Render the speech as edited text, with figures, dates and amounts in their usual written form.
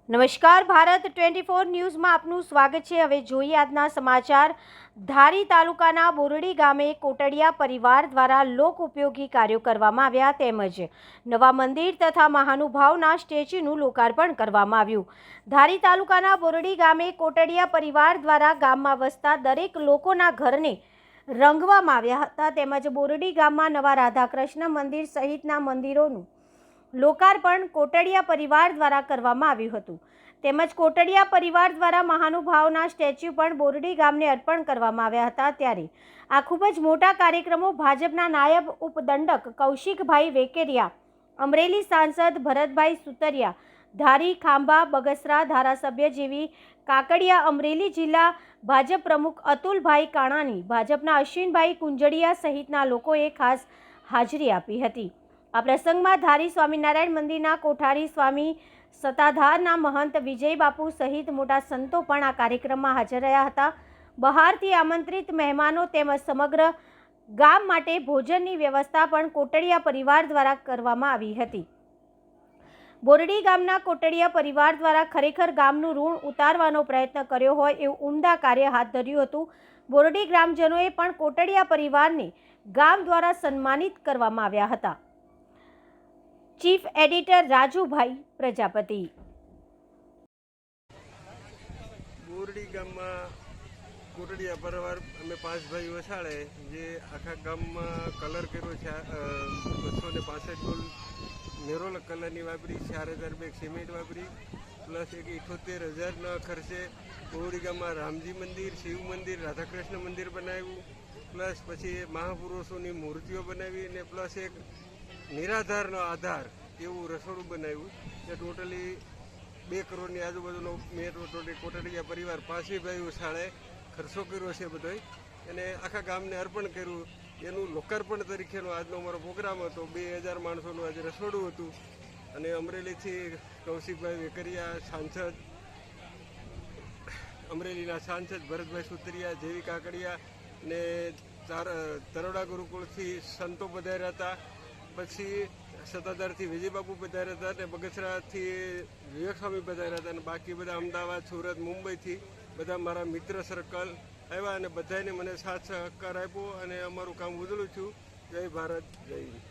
નમસ્કાર, ભારત 24 ન્યૂઝમાં આપનું સ્વાગત છે। હવે જોઈએ આજના સમાચાર। ધારી તાલુકાના બોરડી ગામે કોટડિયા પરિવાર દ્વારા લોક ઉપયોગી કાર્યો કરવામાં આવ્યા તેમજ નવા મંદિર તથા મહાનુભાવના સ્ટેચ્યુનું લોકાર્પણ કરવામાં આવ્યું। ધારી તાલુકાના બોરડી ગામે કોટડિયા પરિવાર દ્વારા ગામમાં વસતા દરેક લોકોના ઘરને રંગવામાં આવ્યા હતા તેમજ બોરડી ગામમાં નવા રાધાકૃષ્ણ મંદિર સહિતના મંદિરોનું લોકાર્પણ કોટડિયા પરિવાર દ્વારા કરવામાં આવ્યું હતું તેમજ કોટડિયા પરિવાર દ્વારા મહાનુભાવના સ્ટેચ્યુ પણ બોરડી ગામને અર્પણ કરવામાં આવ્યા હતા। ત્યારે આ ખૂબ જ મોટા કાર્યક્રમો ભાજપના નાયબ ઉપદંડક કૌશિકભાઈ વેકેરિયા, અમરેલી સાંસદ ભરતભાઈ સુતરિયા, ધારી, ખાંભા, બગસરા ધારાસભ્ય જેવી કાકડિયા, અમરેલી જિલ્લા ભાજપ પ્રમુખ અતુલભાઈ કાણાની, ભાજપના અશ્વિનભાઈ કુંજડિયા સહિતના લોકોએ ખાસ હાજરી આપી હતી। આ પ્રસંગમાં ધારી સ્વામિનારાયણ મંદિરના કોઠારી સ્વામી, સત્તાધારના મહંત વિજય બાપુ સહિત મોટા સંતો પણ આ કાર્યક્રમમાં હાજર રહ્યા હતા। બહારથી આમંત્રિત મહેમાનો તેમજ સમગ્ર ગામ માટે ભોજનની વ્યવસ્થા પણ કોટડિયા પરિવાર દ્વારા કરવામાં આવી હતી। બોરડી ગામના કોટડિયા પરિવાર દ્વારા ખરેખર ગામનું ઋણ ઉતારવાનો પ્રયત્ન કર્યો હોય એવું ઉમદા કાર્ય હાથ ધર્યું હતું। બોરડી ગ્રામજનોએ પણ કોટડિયા પરિવારને ગામ દ્વારા સન્માનિત કરવામાં આવ્યા હતા। Chief editor Rajubhai Prajapati. બોરડી ગામમાં કોટડિયા પરિવાર અમે 5 ભાઈ વસાડે જે આખા ગામમાં કલર કર્યો છે। 265 ડોલ નેરોલ કલરની વાપરી, 4000 બેગ સિમેન્ટ વાપરી, પ્લસ એક 78,000ના ખર્ચે બોરડી ગામમાં રામજી મંદિર, શિવ મંદિર, રાધાકૃષ્ણ મંદિર બનાવ્યું, પ્લસ પછી મહાપુરુષોની મૂર્તિઓ બનાવી અને પ્લસ એક નિરાધારનો આધાર એવું રસોડું બનાવ્યું। તે ટોટલી 2 કરોડની આજુબાજુનો મેં કોટડિયા પરિવાર 5 ભાઈઓ શાળે ખર્ચો કર્યો છે બધો અને આખા ગામને અર્પણ કર્યું। એનું લોકાર્પણ તરીકેનો આજનો અમારો પ્રોગ્રામ હતો। 2000 માણસોનું આજે રસોડું હતું અને અમરેલીથી કૌશિકભાઈ વેકરિયા સાંસદ, અમરેલીના સાંસદ ભરતભાઈ સુતરિયા, જેવી કાકડિયા ને તરોડા ગુરુકુળથી સંતો પધાર્યા હતા, પછી સત્તાધારથી વિજયબાપુ પધાર્યા હતા અને બગસરાથી વિવેક સ્વામી પધાર્યા હતા અને બાકી બધા અમદાવાદ, સુરત, મુંબઈથી બધા મારા મિત્ર સર્કલ આવ્યા અને બધાને મને સાથ સહકાર આપ્યો અને અમારું કામ ઉજળું છું। જય ભારત, જય હિન્દ।